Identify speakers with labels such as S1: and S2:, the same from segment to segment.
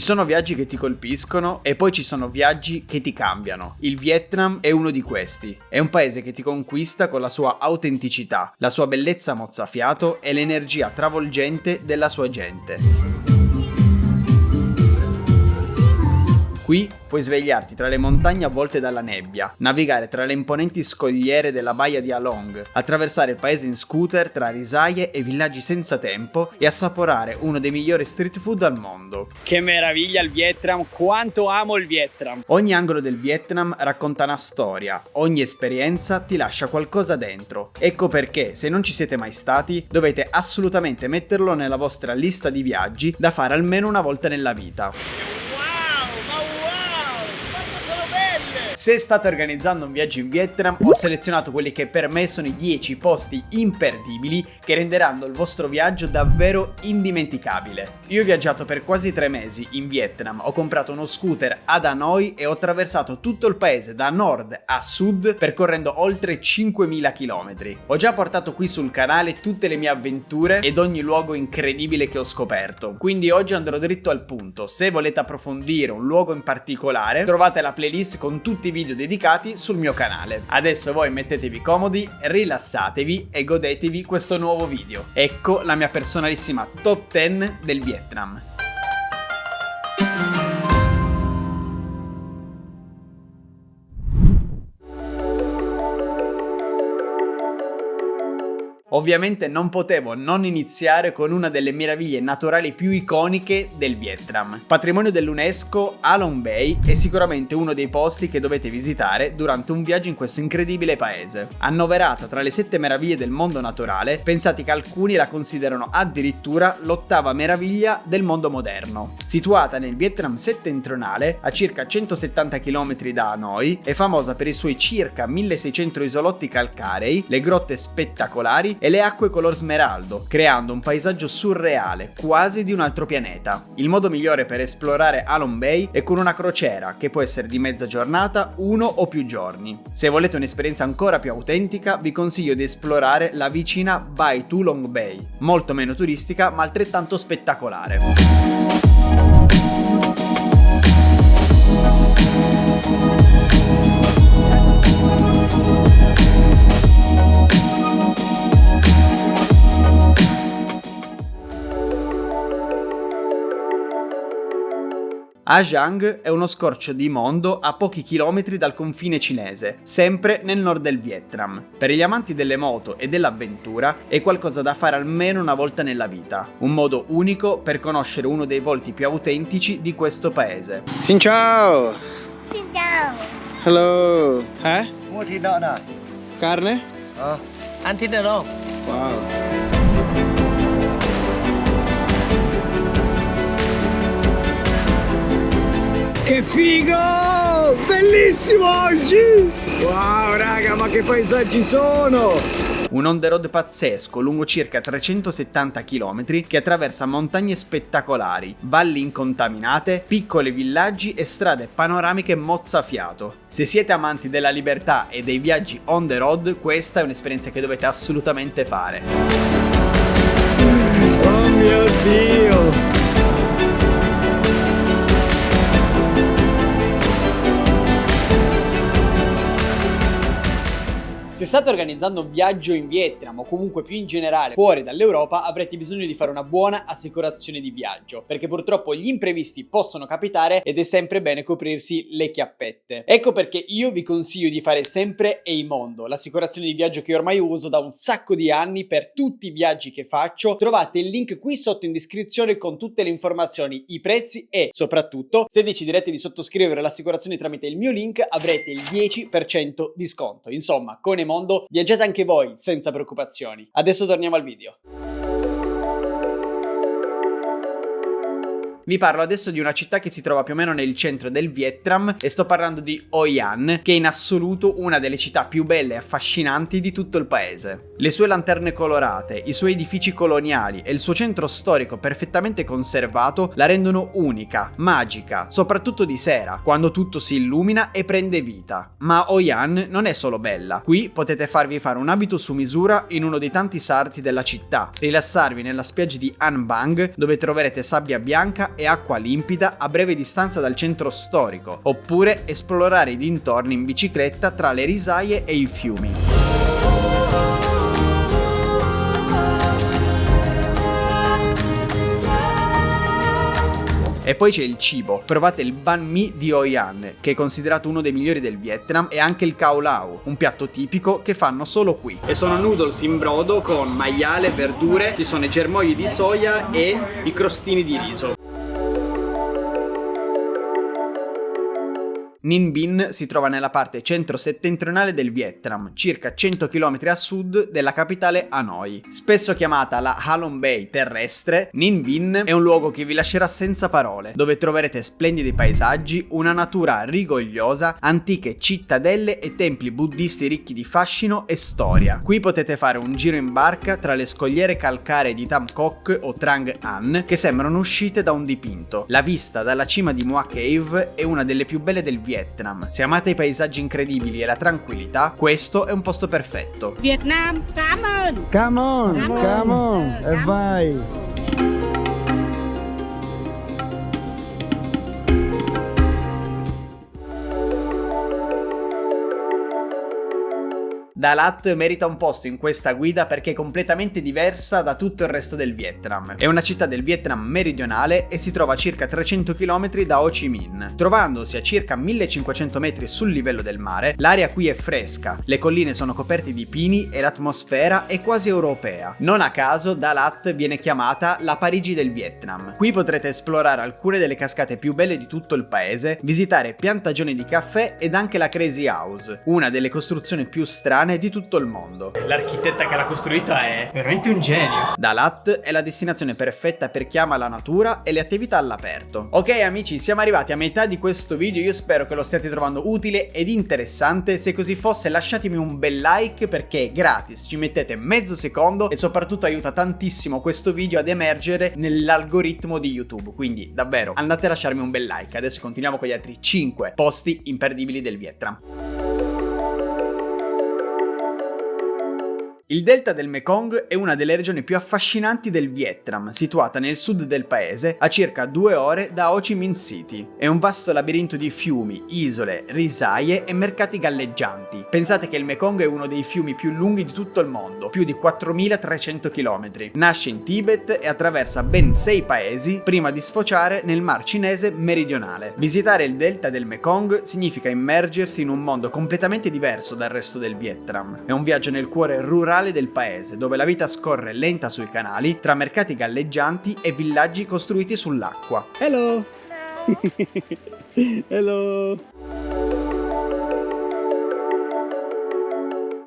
S1: sono viaggi che ti colpiscono e poi ci sono viaggi che ti cambiano. Il Vietnam è uno di questi. È un paese che ti conquista con la sua autenticità, la sua bellezza mozzafiato e l'energia travolgente della sua gente. Qui puoi svegliarti tra le montagne avvolte dalla nebbia, navigare tra le imponenti scogliere della baia di Halong, attraversare il paese in scooter tra risaie e villaggi senza tempo e assaporare uno dei migliori street food al mondo.
S2: Che meraviglia il Vietnam, quanto amo il Vietnam!
S1: Ogni angolo del Vietnam racconta una storia, ogni esperienza ti lascia qualcosa dentro. Ecco perché, se non ci siete mai stati, dovete assolutamente metterlo nella vostra lista di viaggi da fare almeno una volta nella vita. Se state organizzando un viaggio in Vietnam, ho selezionato quelli che per me sono i 10 posti imperdibili che renderanno il vostro viaggio davvero indimenticabile. Io ho viaggiato per quasi 3 mesi in Vietnam, ho comprato uno scooter ad Hanoi e ho attraversato tutto il paese da nord a sud percorrendo oltre 5.000 km. Ho già portato qui sul canale tutte le mie avventure ed ogni luogo incredibile che ho scoperto, quindi oggi andrò dritto al punto. Se volete approfondire un luogo in particolare, trovate la playlist con tutti i video dedicati sul mio canale. Adesso voi mettetevi comodi, rilassatevi e godetevi questo nuovo video. Ecco la mia personalissima top 10 del Vietnam. Ovviamente non potevo non iniziare con una delle meraviglie naturali più iconiche del Vietnam. Patrimonio dell'UNESCO, Halong Bay è sicuramente uno dei posti che dovete visitare durante un viaggio in questo incredibile paese. Annoverata tra le 7 meraviglie del mondo naturale, pensate che alcuni la considerano addirittura l'8ª meraviglia del mondo moderno. Situata nel Vietnam settentrionale, a circa 170 km da Hanoi, è famosa per i suoi circa 1600 isolotti calcarei, le grotte spettacolari e le acque color smeraldo, creando un paesaggio surreale, quasi di un altro pianeta. Il modo migliore per esplorare Halong Bay è con una crociera, che può essere di mezza giornata, 1 o più giorni. Se volete un'esperienza ancora più autentica, vi consiglio di esplorare la vicina Bai Tu Long Bay, molto meno turistica ma altrettanto spettacolare. Ha Giang è uno scorcio di mondo a pochi chilometri dal confine cinese, sempre nel nord del Vietnam. Per gli amanti delle moto e dell'avventura è qualcosa da fare almeno una volta nella vita, un modo unico per conoscere uno dei volti più autentici di questo paese.
S2: Xin ciao!
S3: Xin chào.
S2: Hello!
S4: Mua thịt lợn à?
S2: Carne?
S4: Ăn thịt lợn không?
S2: Wow! Che figo! Bellissimo oggi! Wow raga, ma che paesaggi sono!
S1: Un on the road pazzesco lungo circa 370 km che attraversa montagne spettacolari, valli incontaminate, piccoli villaggi e strade panoramiche mozzafiato. Se siete amanti della libertà e dei viaggi on the road, questa è un'esperienza che dovete assolutamente fare.
S2: Oh mio Dio!
S1: Se state organizzando un viaggio in Vietnam o comunque più in generale fuori dall'Europa, avrete bisogno di fare una buona assicurazione di viaggio, perché purtroppo gli imprevisti possono capitare ed è sempre bene coprirsi le chiappette. Ecco perché io vi consiglio di fare sempre Eimondo, l'assicurazione di viaggio che ormai uso da un sacco di anni per tutti i viaggi che faccio. Trovate il link qui sotto in descrizione con tutte le informazioni, i prezzi e soprattutto, se deciderete di sottoscrivere l'assicurazione tramite il mio link, avrete il 10% di sconto. Insomma, con Eimondo viaggiate anche voi senza preoccupazioni. Adesso torniamo al video. Vi parlo adesso di una città che si trova più o meno nel centro del Vietnam e sto parlando di Hoi An, che è in assoluto una delle città più belle e affascinanti di tutto il paese. Le sue lanterne colorate, i suoi edifici coloniali e il suo centro storico perfettamente conservato la rendono unica, magica, soprattutto di sera, quando tutto si illumina e prende vita. Ma Hoi An non è solo bella. Qui potete farvi fare un abito su misura in uno dei tanti sarti della città, rilassarvi nella spiaggia di An Bang, dove troverete sabbia bianca e acqua limpida a breve distanza dal centro storico, oppure esplorare i dintorni in bicicletta tra le risaie e i fiumi. E poi c'è il cibo. Provate il banh mi di Hoi An, che è considerato uno dei migliori del Vietnam, e anche il khao lao, un piatto tipico che fanno solo qui.
S2: E sono noodles in brodo con maiale, verdure, ci sono i germogli di soia e i crostini di riso.
S1: Ninh Binh si trova nella parte centro-settentrionale del Vietnam, circa 100 km a sud della capitale Hanoi. Spesso chiamata la Ha Long Bay terrestre, Ninh Binh è un luogo che vi lascerà senza parole, dove troverete splendidi paesaggi, una natura rigogliosa, antiche cittadelle e templi buddisti ricchi di fascino e storia. Qui potete fare un giro in barca tra le scogliere calcaree di Tam Coc o Trang An, che sembrano uscite da un dipinto. La vista dalla cima di Mua Cave è una delle più belle del Vietnam. Se amate i paesaggi incredibili e la tranquillità, questo è un posto perfetto.
S3: Vietnam, cảm ơn.
S4: Come on, e vai.
S1: Dalat merita un posto in questa guida perché è completamente diversa da tutto il resto del Vietnam. È una città del Vietnam meridionale e si trova a circa 300 km da Ho Chi Minh. Trovandosi a circa 1500 metri sul livello del mare, l'aria qui è fresca, le colline sono coperte di pini e l'atmosfera è quasi europea. Non a caso Dalat viene chiamata la Parigi del Vietnam. Qui potrete esplorare alcune delle cascate più belle di tutto il paese, visitare piantagioni di caffè ed anche la Crazy House, una delle costruzioni più strane di tutto il mondo.
S2: L'architetta che l'ha costruita è veramente un genio.
S1: Dalat è la destinazione perfetta per chi ama la natura e le attività all'aperto. Ok amici, siamo arrivati a metà di questo video, io spero che lo stiate trovando utile ed interessante. Se così fosse lasciatemi un bel like perché è gratis, ci mettete mezzo secondo e soprattutto aiuta tantissimo questo video ad emergere nell'algoritmo di YouTube, quindi davvero andate a lasciarmi un bel like. Adesso continuiamo con gli altri 5 posti imperdibili del Vietnam. Il delta del Mekong è una delle regioni più affascinanti del Vietnam, situata nel sud del paese, a circa 2 ore da Ho Chi Minh City. È un vasto labirinto di fiumi, isole, risaie e mercati galleggianti. Pensate che il Mekong è uno dei fiumi più lunghi di tutto il mondo, più di 4300 km. Nasce in Tibet e attraversa ben 6 paesi prima di sfociare nel Mar Cinese meridionale. Visitare il delta del Mekong significa immergersi in un mondo completamente diverso dal resto del Vietnam. È un viaggio nel cuore rurale del paese, dove la vita scorre lenta sui canali, tra mercati galleggianti e villaggi costruiti sull'acqua.
S2: Hello. Hello.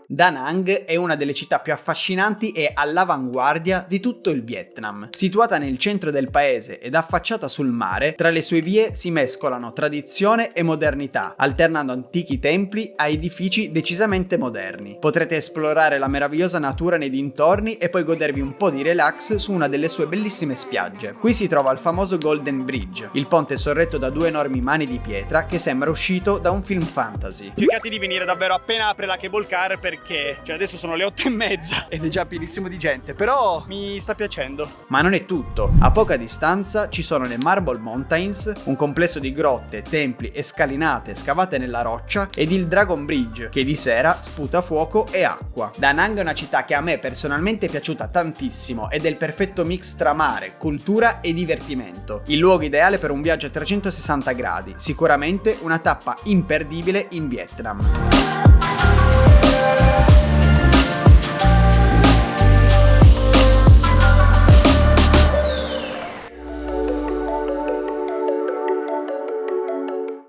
S1: Da Nang è una delle città più affascinanti e all'avanguardia di tutto il Vietnam. Situata nel centro del paese ed affacciata sul mare, tra le sue vie si mescolano tradizione e modernità, alternando antichi templi a edifici decisamente moderni. Potrete esplorare la meravigliosa natura nei dintorni e poi godervi un po' di relax su una delle sue bellissime spiagge. Qui si trova il famoso Golden Bridge, il ponte sorretto da 2 enormi mani di pietra che sembra uscito da un film fantasy.
S2: Cercate di venire davvero appena apre la cable car perché adesso sono le 8:30
S1: Ed è già pienissimo di gente, però
S2: mi sta piacendo.
S1: ma non è tutto. A poca distanza ci sono le Marble Mountains, un complesso di grotte, templi e scalinate scavate nella roccia, ed il Dragon Bridge, che di sera sputa fuoco e acqua. Da Nang è una città che a me personalmente è piaciuta tantissimo ed è il perfetto mix tra mare, cultura e divertimento. Il luogo ideale per un viaggio a 360 gradi, sicuramente una tappa imperdibile in Vietnam.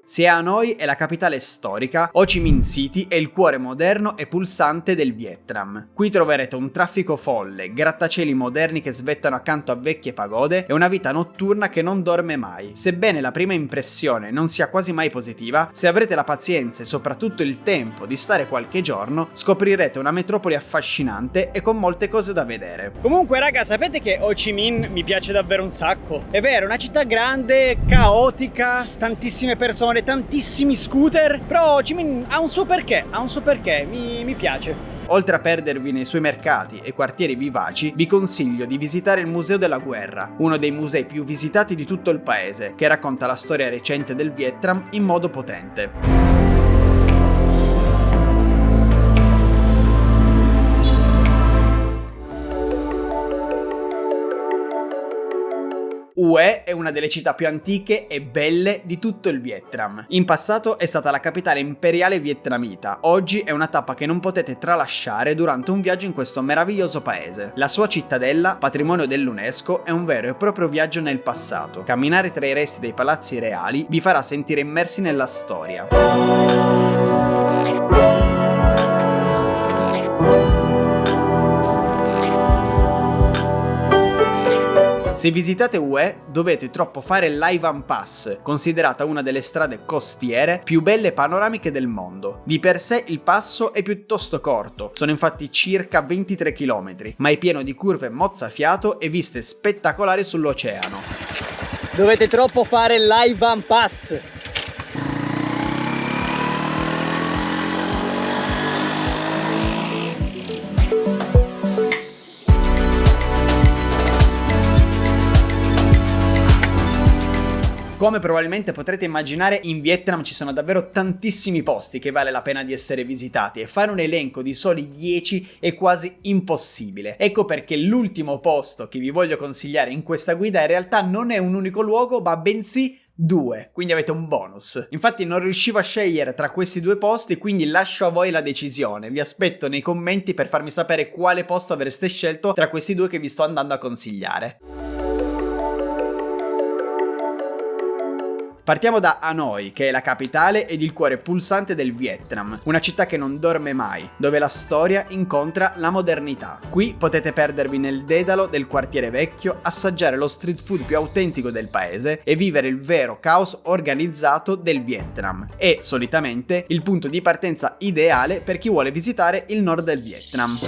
S1: Se Hanoi è la capitale storica, Ho Chi Minh City è il cuore moderno e pulsante del Vietnam. Qui troverete un traffico folle, grattacieli moderni che svettano accanto a vecchie pagode e una vita notturna che non dorme mai. Sebbene la prima impressione non sia quasi mai positiva, se avrete la pazienza e soprattutto il tempo di stare qualche giorno, scoprirete una metropoli affascinante e con molte cose da vedere.
S2: Comunque raga, sapete che Ho Chi Minh mi piace davvero un sacco. È vero, è una città grande, caotica, tantissime persone, tantissimi scooter, però Ho Chi Minh ha un suo perché, mi piace.
S1: Oltre a perdervi nei suoi mercati e quartieri vivaci, vi consiglio di visitare il Museo della Guerra, uno dei musei più visitati di tutto il paese, che racconta la storia recente del Vietnam in modo potente. Hue è una delle città più antiche e belle di tutto il Vietnam. In passato è stata la capitale imperiale vietnamita, oggi è una tappa che non potete tralasciare durante un viaggio in questo meraviglioso paese. La sua cittadella, patrimonio dell'UNESCO, è un vero e proprio viaggio nel passato. Camminare tra i resti dei palazzi reali vi farà sentire immersi nella storia. Se visitate Hue dovete troppo fare l'Ai Van Pass, considerata una delle strade costiere più belle e panoramiche del mondo. Di per sé il passo è piuttosto corto, sono infatti circa 23 km, ma è pieno di curve mozzafiato e viste spettacolari sull'oceano.
S2: Dovete troppo fare l'Ai Van Pass.
S1: Come probabilmente potrete immaginare, in Vietnam ci sono davvero tantissimi posti che vale la pena di essere visitati e fare un elenco di soli 10 è quasi impossibile. Ecco perché l'ultimo posto che vi voglio consigliare in questa guida in realtà non è un unico luogo, ma bensì 2, quindi avete un bonus. Infatti non riuscivo a scegliere tra questi 2 posti, quindi lascio a voi la decisione. Vi aspetto nei commenti per farmi sapere quale posto avreste scelto tra questi 2 che vi sto andando a consigliare. Partiamo da Hanoi, che è la capitale ed il cuore pulsante del Vietnam, una città che non dorme mai, dove la storia incontra la modernità. Qui potete perdervi nel dedalo del quartiere vecchio, assaggiare lo street food più autentico del paese e vivere il vero caos organizzato del Vietnam. È solitamente il punto di partenza ideale per chi vuole visitare il nord del Vietnam.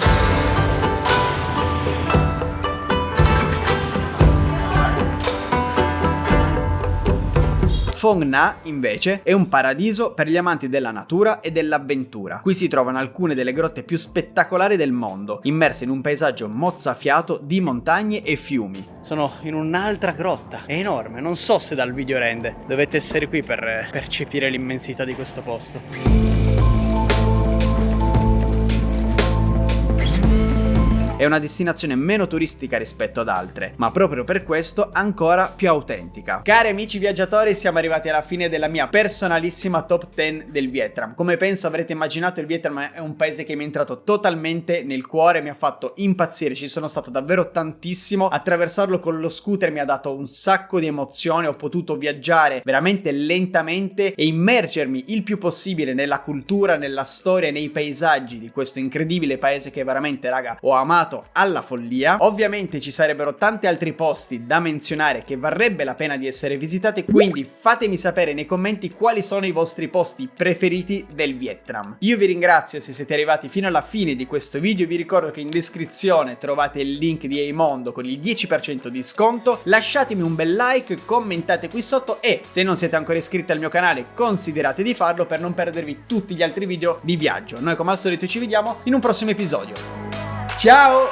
S1: Phong Nha, invece, è un paradiso per gli amanti della natura e dell'avventura. Qui si trovano alcune delle grotte più spettacolari del mondo, immerse in un paesaggio mozzafiato di montagne e fiumi.
S2: Sono in un'altra grotta, è enorme, non so se dal video rende. Dovete essere qui per percepire l'immensità di questo posto.
S1: È una destinazione meno turistica rispetto ad altre, ma proprio per questo ancora più autentica. Cari amici viaggiatori, siamo arrivati alla fine della mia personalissima top 10 del Vietnam. Come penso avrete immaginato, il Vietnam è un paese che mi è entrato totalmente nel cuore, mi ha fatto impazzire, ci sono stato davvero tantissimo. Attraversarlo con lo scooter mi ha dato un sacco di emozioni, ho potuto viaggiare veramente lentamente e immergermi il più possibile nella cultura, nella storia e nei paesaggi di questo incredibile paese che veramente, raga, ho amato alla follia. Ovviamente ci sarebbero tanti altri posti da menzionare che varrebbe la pena di essere visitati, quindi fatemi sapere nei commenti quali sono i vostri posti preferiti del Vietnam. Io vi ringrazio se siete arrivati fino alla fine di questo video, vi ricordo che in descrizione trovate il link di Eimondo con il 10% di sconto, lasciatemi un bel like, commentate qui sotto e se non siete ancora iscritti al mio canale considerate di farlo per non perdervi tutti gli altri video di viaggio. Noi come al solito ci vediamo in un prossimo episodio. Ciao!